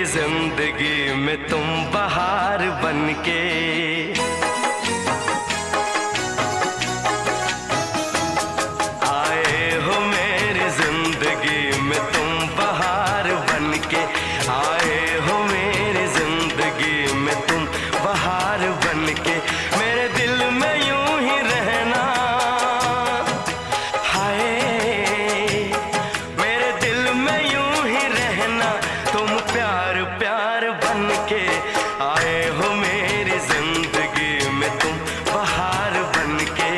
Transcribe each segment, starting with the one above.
जिंदगी में तुम बहार बनके, आए हो मेरी जिंदगी में तुम बहार बनके, आए हो मेरी जिंदगी में तुम बहार बनके। मेरे दिल में यूं ही रहना, हाय मेरे दिल में यूं ही रहना, तुम प्यार प्यार बनके, आए हो मेरी जिंदगी में तुम बहार बनके।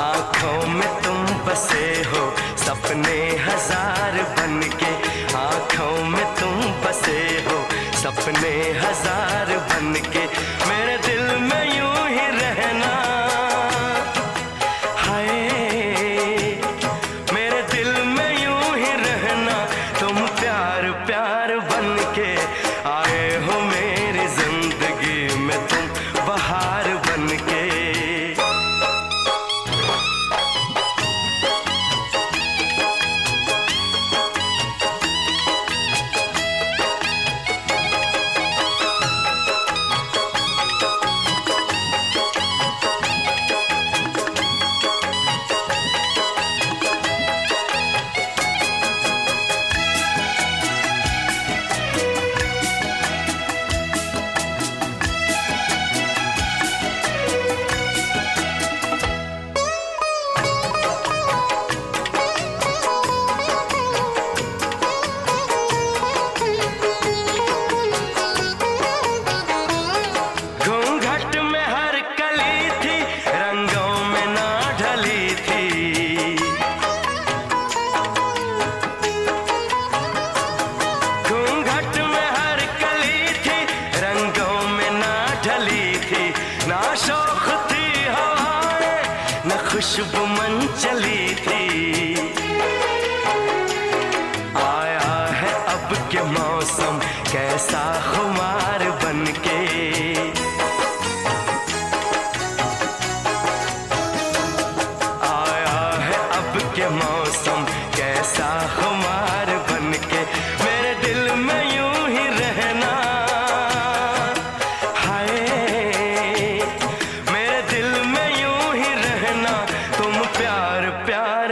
आंखों में तुम बसे हो सपने हजार बनके, आंखों में तुम बसे हो सपने हजार बनके। मेरे दिल में यूं ही रहना, हाय मेरे दिल में यूं ही रहना, तुम प्यार प्यार बनके, आए हो मेरी जिंदगी में तुम बहार बनके। ना शौक थी हवाएं न खुशबू मन चली थी, आया है अब के मौसम कैसा खुमार बनके, आया है अब के मौसम कैसा खुमार बनके। मेरे दिल में यूं ही रहना, प्यार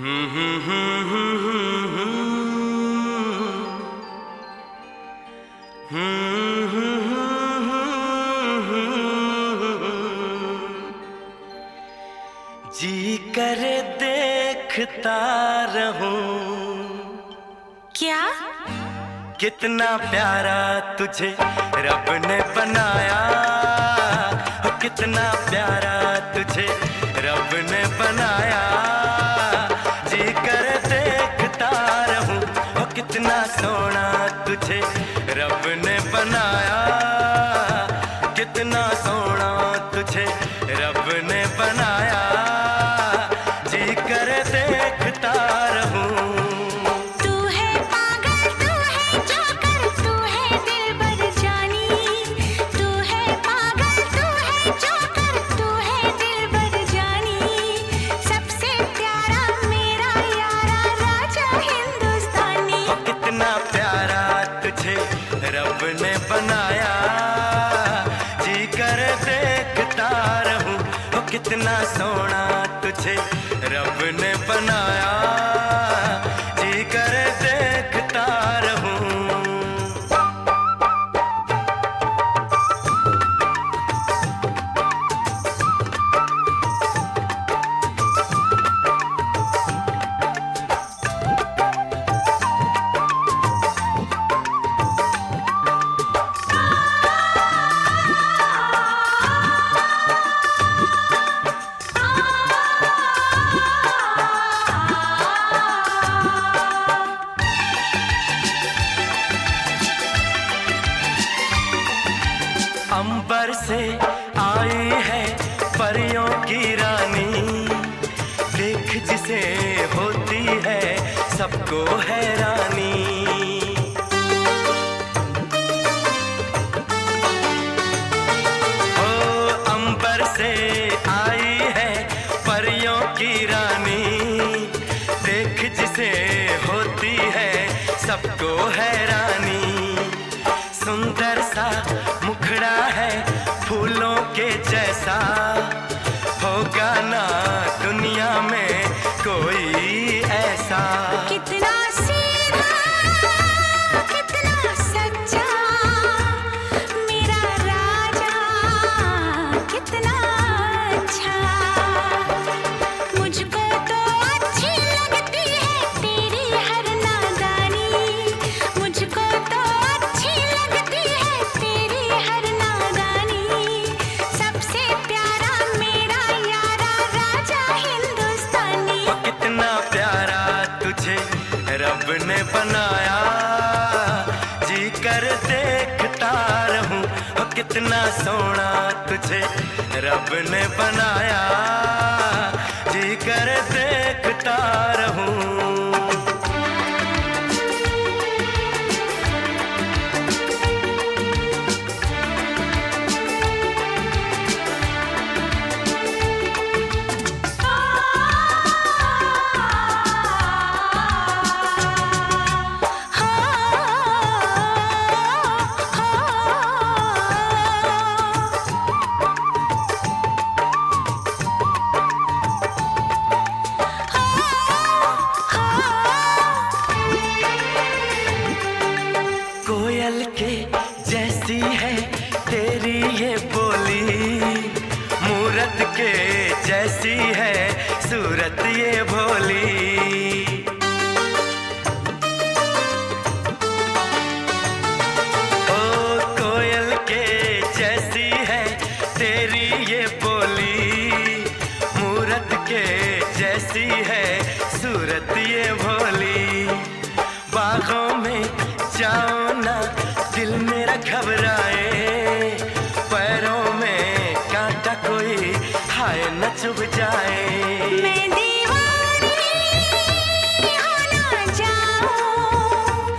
जी करे देखता रहूं। क्या? कितना प्यारा तुझे रब ने बनाया, कितना प्यारा तुझे रब ने बनाया। जी कर देखता रहूं, कितना सोना तुझे रब ने बनाया, कितना सोना तुझे रब ने बनाया। जी कर देखता रहूं। रब ने बनाया, जी कर देखता रहूं, कितना सोना तुझे रब ने बनाया। जी कर देखता रहूं। अंबर से आई है परियों की रानी, देख जिसे होती है सबको हैरानी। ओ अंबर से आई है परियों की रानी, देख जिसे होती है सबको हैरानी। सुंदर सा मुखड़ा है फूलों के जैसा, होगा ना दुनिया में कोई ऐसा। कितना सीधा, कितना सच्चा मेरा राजा, कितना अच्छा। मुझको तो अच्छी लगती है तेरी हर नादानी, मुझको तो अच्छी लगती है तेरी हर नादानी। सबसे प्यारा मेरा यारा राजा हिंदुस्तानी। कितना प्यारा तुझे रब ने बनाया, जी कर देखता रहूं, कितना सोना तुझे रब ने बनाया। जी कर देखता रहूं। कोयल के जैसी है तेरी ये बोली, मूरत के जैसी है सूरत ये भोली। ओ कोयल के जैसी है तेरी ये बोली, मूरत के जैसी है सूरत ये भोली। बागों में जाओ ना दिल मेरा घबराए, पैरों में कांटा कोई हाय न चुभ जाए। मैं दीवानी हो ना जाऊं,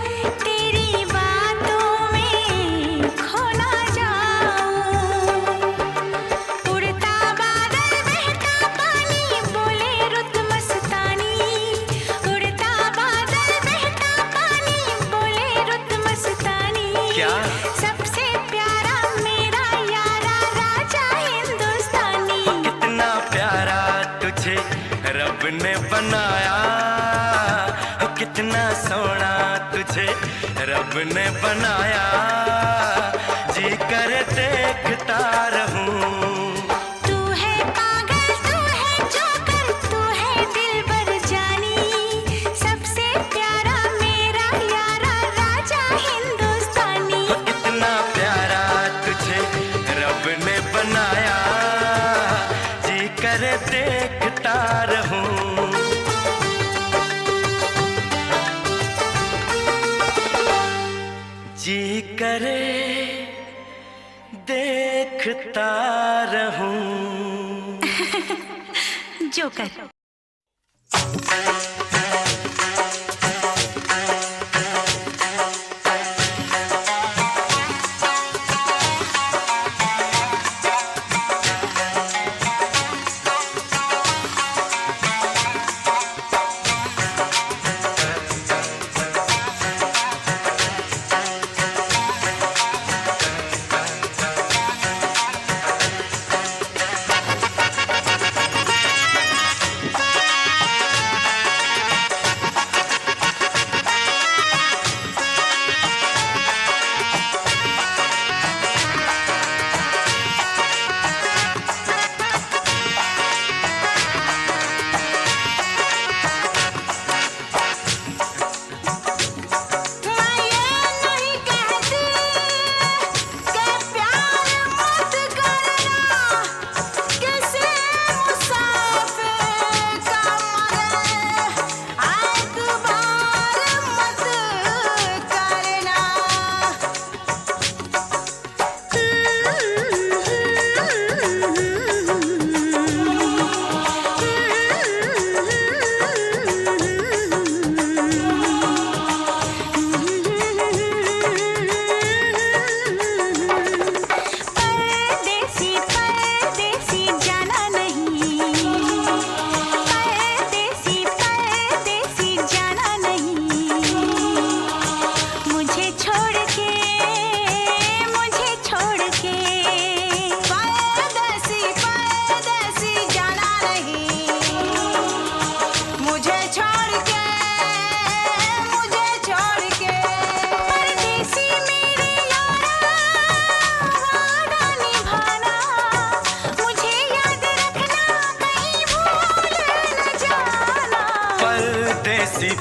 तेरी बातों में खो ना जाऊं। उड़ता बादल बहता पानी बोले रुत मस्तानी, उड़ता बादल बहता पानी बोले रुत मस्तानी। क्या? सबसे रब ने बनाया कितना सोना तुझे रब ने बनाया, जी कर देखता रहूं। तू है पागल, तू है जोकर, तू है दिलबर जानी, सबसे प्यारा मेरा यारा राजा हिंदुस्तानी। इतना प्यारा तुझे रब ने बनाया, जी कर देखता रहूं। जी करे देखता रहूं। जोकर।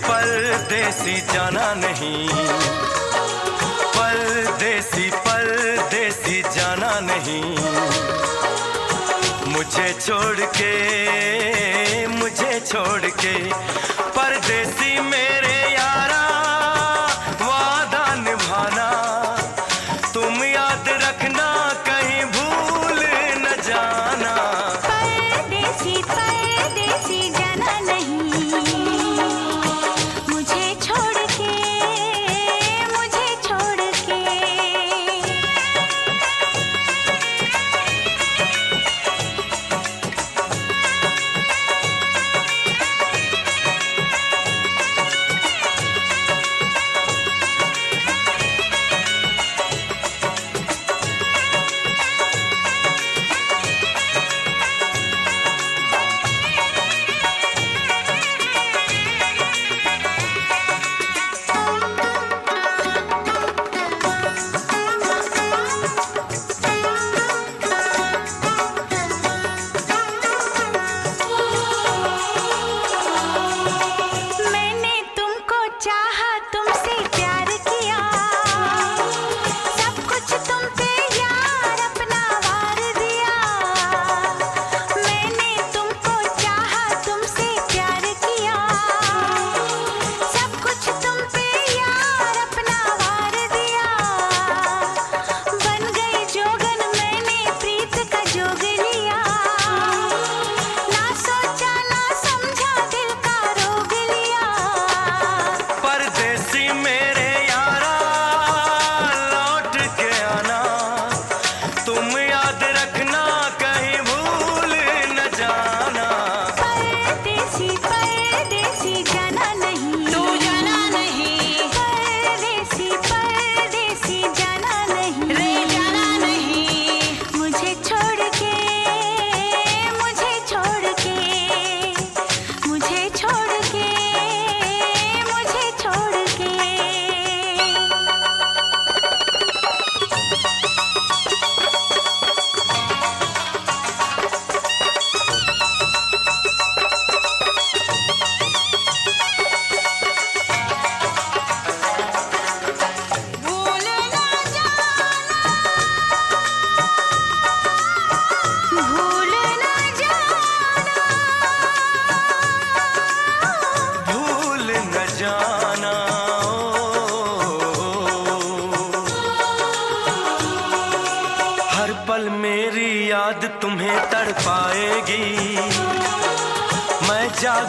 परदेसी जाना नहीं, परदेसी परदेसी जाना नहीं, मुझे छोड़ के परदेसी मेरे यारा वादा निभाना, तुम याद रखना कहीं भूल न जाना। परदेसी परदेसी जाना नहीं, मुझे छोड़ के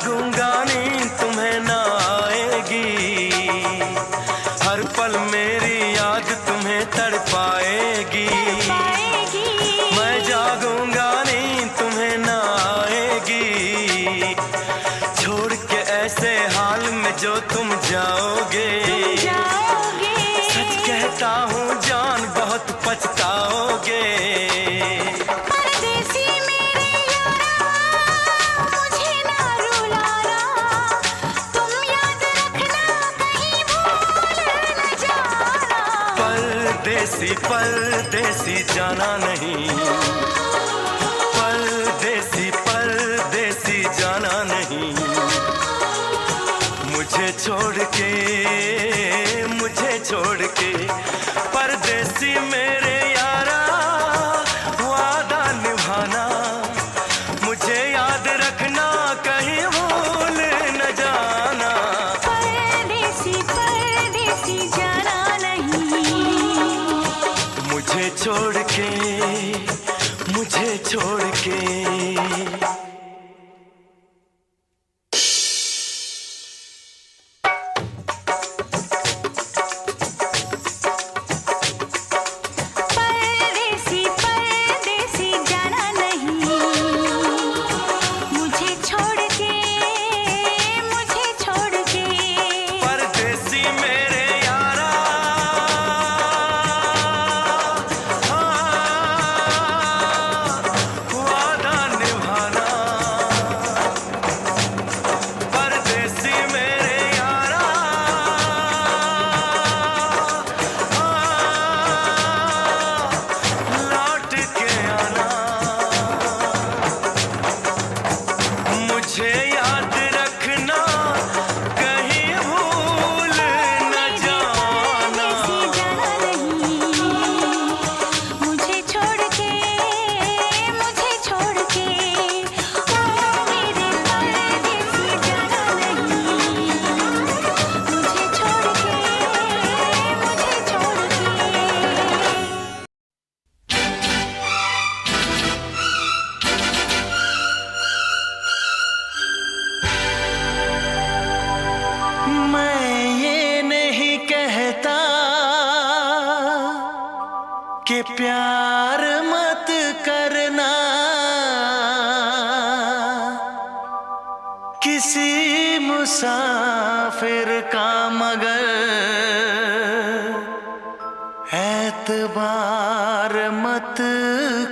जागूंगा नींद तुम्हें ना आएगी, हर पल मेरी याद तुम्हें तड़पाएगी। मैं जागूंगा नींद तुम्हें ना आएगी, छोड़ के ऐसे हाल में जो तुम जाओगे। सच कहता हूँ जान बहुत पछताओगे। परदेसी मेरे यारा मुझे ना रुलाना, तुम याद रखना कहीं भूल न जाना। परदेसी परदेसी जाना नहीं, परदेसी परदेसी जाना नहीं। मुझे छोड़ के परदेसी मेरे यारा वादा निभाना, मुझे याद रखना कहीं भूल न जाना। परदेसी परदेसी जाना नहीं, मुझे छोड़ के परदेसी परदेसी जाना नहीं, मुझे छोड़ के परदेसी मेरे यारा वादा निभाना, परदेसी मेरे यारा लौट के आना। मुझे याद रखना कहीं भूल न जाना। मुझे छोड़ के ओ मेरे परदेसी जाना नहीं, मुझे छोड़ के मैं ये नहीं कहता कि प्यार मत करना, किसी मुसाफिर का मगर एतबार मत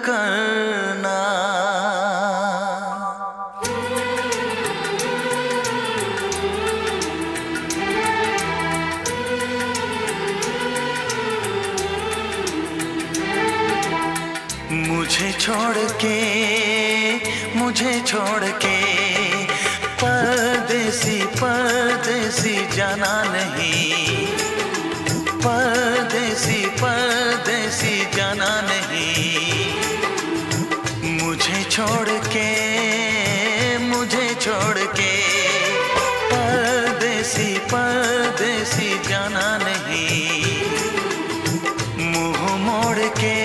करना। मुझे छोड़ के परदेसी परदेसी जाना नहीं, परदेसी परदेसी जाना नहीं। मुझे छोड़ के परदेसी परदेसी जाना नहीं। मुंह मोड़ के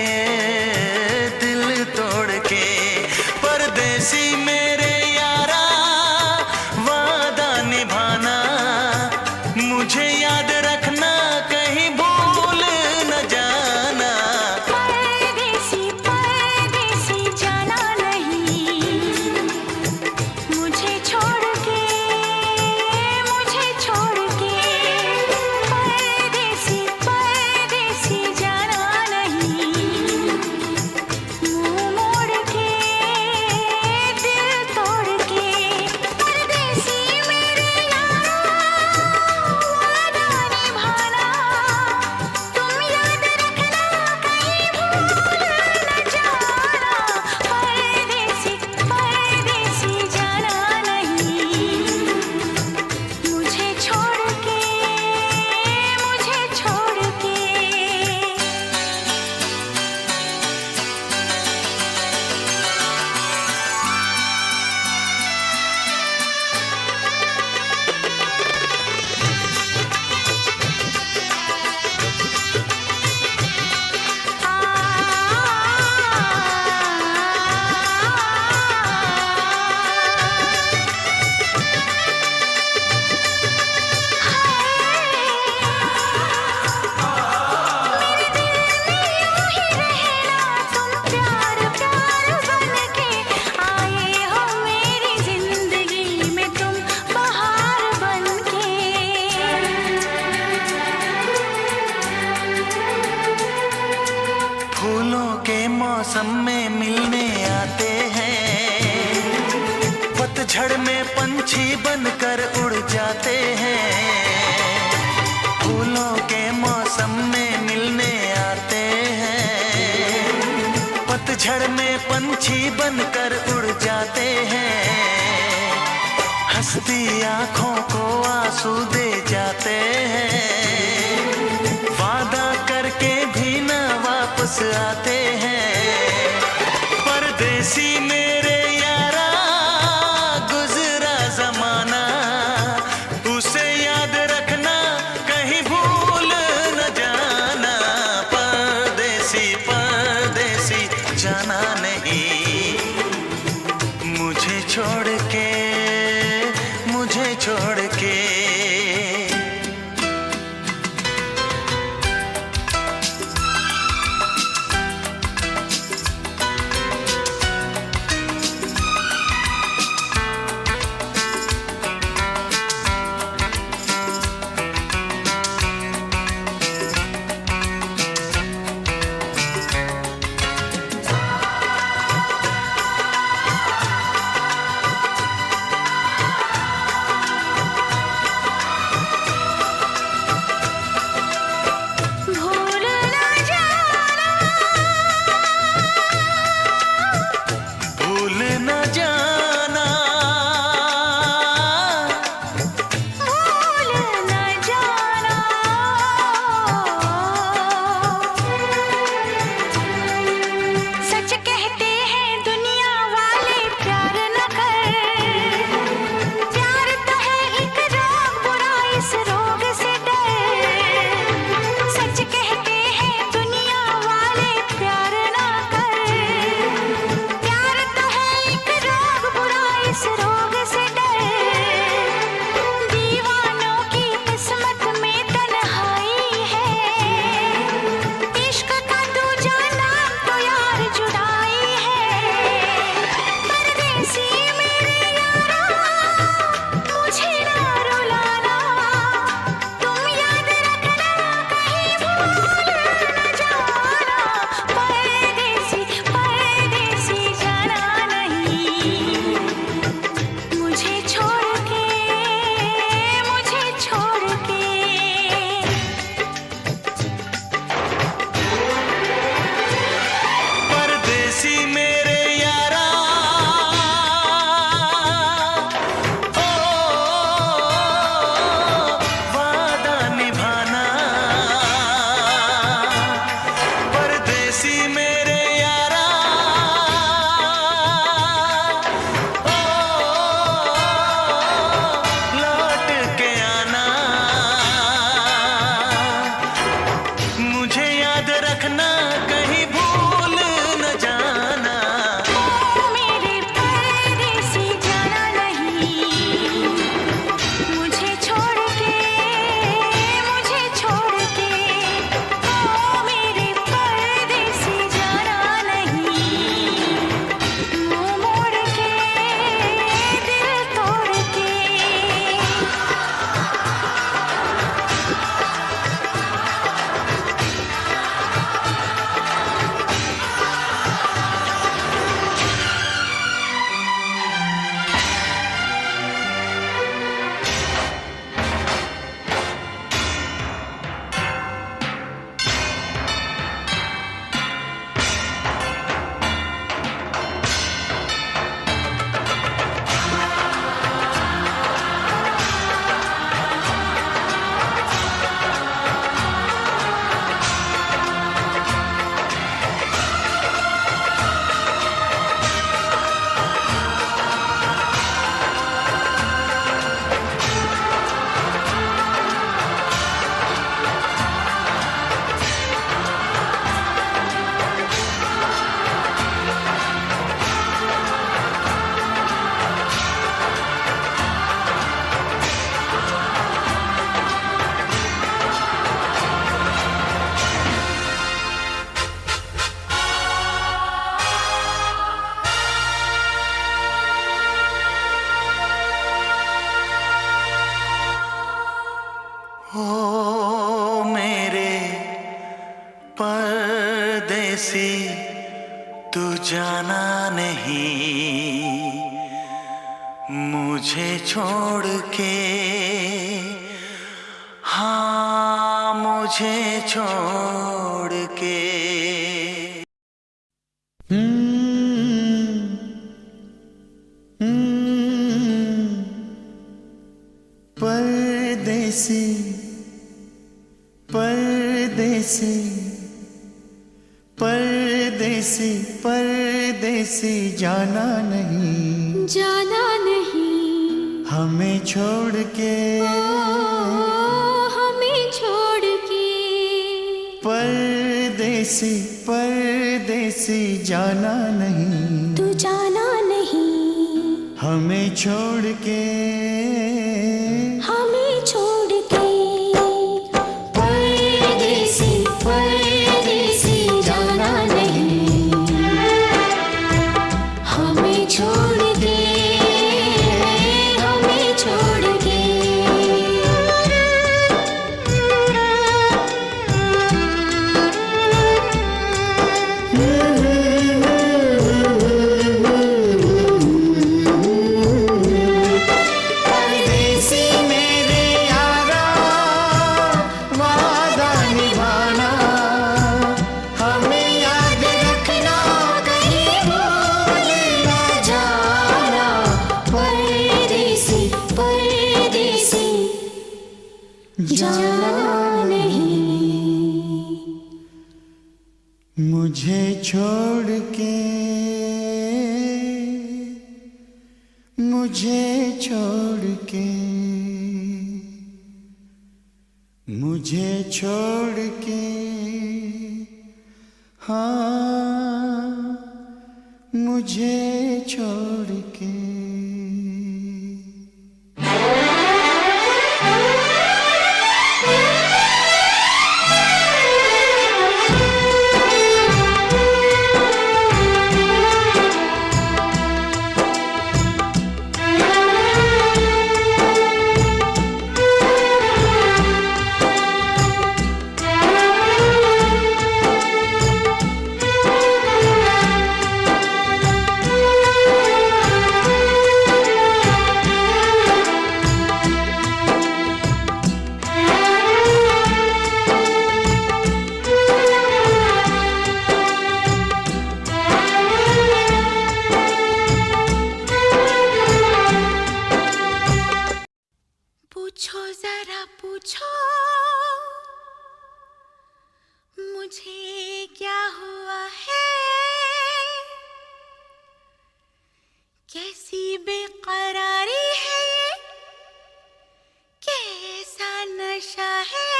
दिल तोड़ के परदेसी मेरे यारा वादा निभाना, मुझे याद रखना कहीं भूल न जाना। परदेसी परदेसी जाना नहीं, मुझे छोड़ के परदेसी पंछी बनकर उड़ जाते हैं, हंसती आंखों को आंसू दे जाते हैं, वादा करके भी ना वापस आते हैं। परदेसी मेरे यारा गुजरा जमाना, उसे याद रखना कहीं भूल न जाना। परदेसी परदेसी जाना नहीं, मुझे छोड़ के, मुझे छोड़ के। परदेसी तू जाना नहीं मुझे छोड़ के, हाँ मुझे छोड़ के। परदेसी परदेसी परदेसी परदेसी जाना नहीं, जाना नहीं, हमें छोड़ के, हमें छोड़ के। परदेसी परदेसी जाना नहीं, तू जाना नहीं, हमें छोड़ के, हमें छोड़ के। परदेसी परदेसी जाना नहीं, हमें छोड़ के, हमें छोड़ के। परदेसी मेरे यारा वादा निभाना, हमें याद रखना कहीं भूल ना जाना। परदेसी परदेसी जाना नहीं, मुझे छोड़ के, मुझे छोड़ के, मुझे छोड़ के, हाँ मुझे छोड़ के। पूछो जरा पूछो मुझे क्या हुआ है, कैसी बेकरारी है ये, कैसा नशा है,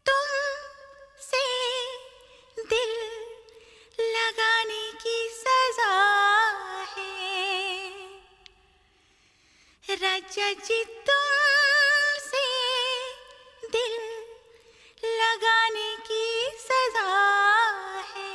तुमसे दिल लगाने की सजा है। राजा जी तुमसे दिल लगाने की सजा है।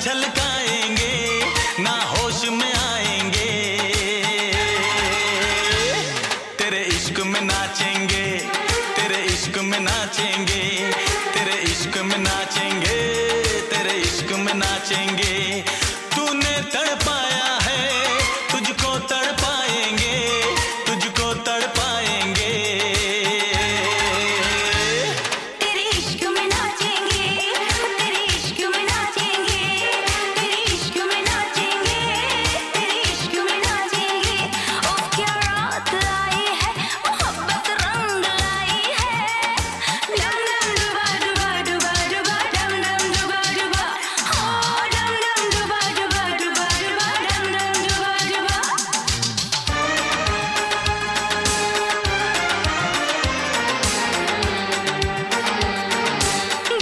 छलकाएंगे, ना होश में आएंगे। तेरे इश्क में नाचेंगे, तेरे इश्क में नाचेंगे, तेरे इश्क में नाचेंगे, तेरे इश्क में नाचेंगे। तूने तड़पाया है, तुझको तड़पाएंगे, तुझको तड़पाएंगे। तेरे इश्क में नाचेंगे, तेरे इश्क में नाचेंगे, तेरे इश्क में नाचेंगे, तेरे इश्क में नाचेंगे। ओ क्या रात आई है, मोहब्बत रंग लाई है। डम डम डुबा डुबा डुबा डुबा, डम डम डुबा डुबा, हो डम डम डुबा डुबा डुबा डुबा, डम डम डुबा डुबा।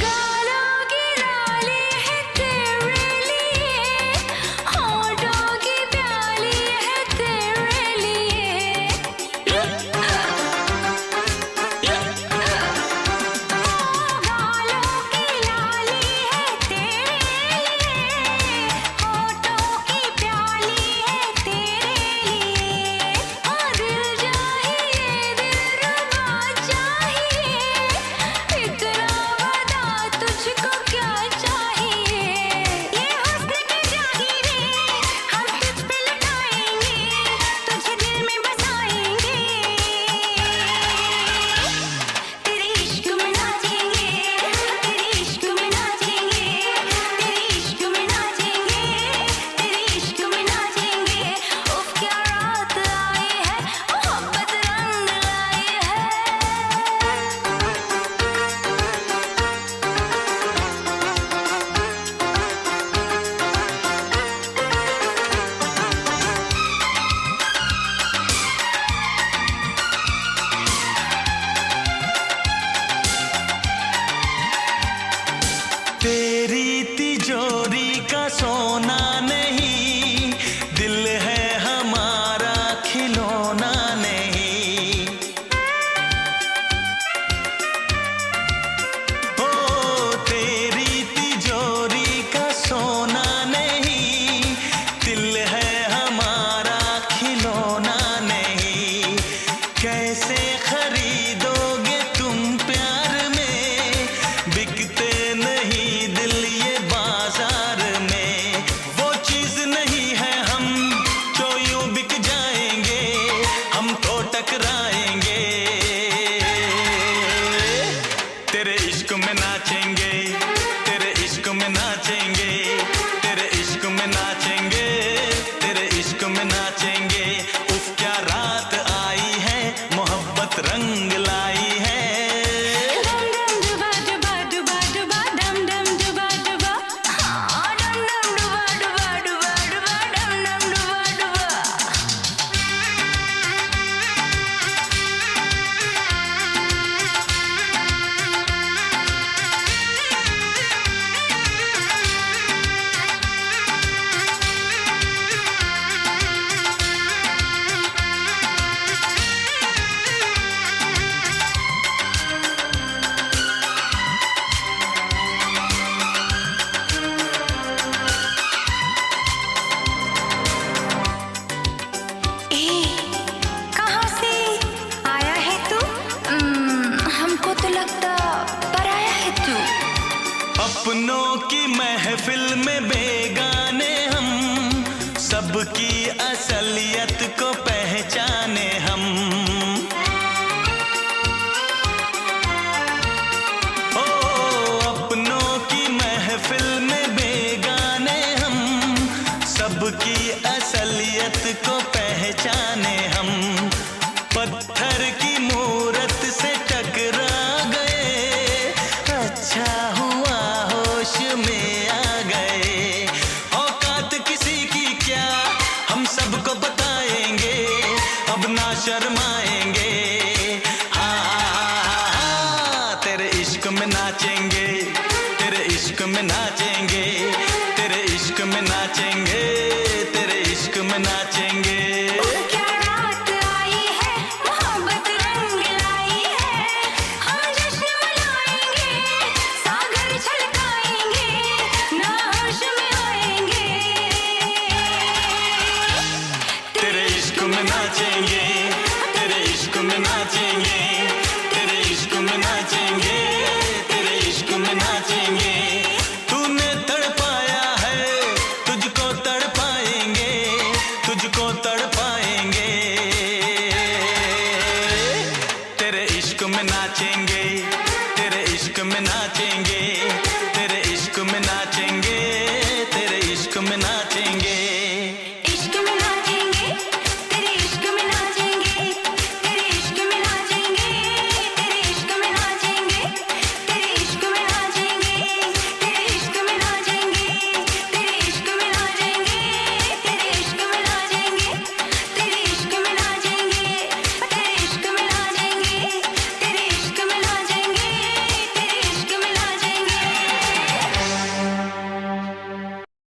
गालों की लाली है तेरे लिए, होठों की प्याली है तेरे लिए। गालों की लाली है तेरे लिए, होठों की प्याली है तेरे लिए। दिल चाहिए, दिलरुबा चाहिए, इतना बता तुझको क्या चाहिए। ये हुस्न की जागीरें हम तुझ पे लुटाएंगे, तुझे दिल में बसाएंगे। तेरे इश्क में नाचेंगे, तेरे इश्क में नाचेंगे, तेरे इश्क में नाचेंगे, तेरे इश्क में नाचेंगे। उफ क्या रात आई है, मोहब्बत रंग लाई है। तेरी तिजोरी का सोना नहीं, दिल है हमारा खिलौना नहीं। ओ तेरी तिजोरी का सोना नहीं, दिल है हमारा खिलौना नहीं। कैसे खरीदोगे तुम प्यार में, बिकते नहीं दिल ये बाजार में। वो चीज नहीं है हम जो यूं बिक जाएंगे, हम तो टकराएंगे। तेरे इश्क में नाचेंगे, तेरे इश्क में नाचेंगे, तेरे इश्क में नाचेंगे, तेरे इश्क में नाचेंगे। उफ क्या रात आई है, मोहब्बत रंग लाई है। डम डम डुबा डुबा डुबा डुबा, डम डम डुबा डुबा, हाँ डम डम डुबा डुबा डुबा डुबा, डम डम डुबा डुबा। ए, कहाँ से आया है तू? हमको तो लगता पराया है तू। अपनों की महफिल में बेगाने हम, सबकी असलियत को पहचाने हम। ओ अपनों की महफिल में बेगाने हम, सबकी असलियत को पहचाने हम। पत्थर की मूरत से टकरा गए, अच्छा हुआ होश में आ गए। औकात किसी की क्या हम सबको बताएंगे, अब ना शर्माएंगे। हाँ तेरे इश्क में नाचेंगे, तेरे इश्क में नाचेंगे, तेरे इश्क में नाचेंगे, तेरे इश्क में नाचेंगे। क्या रात आई है, मोहब्बत रंग लाई है। हम जश्न मनाएंगे, सागर छलकाएंगे, ना होश में आएंगे। इश्क में नाचेंगे, तेरे इश्क में नाचेंगे।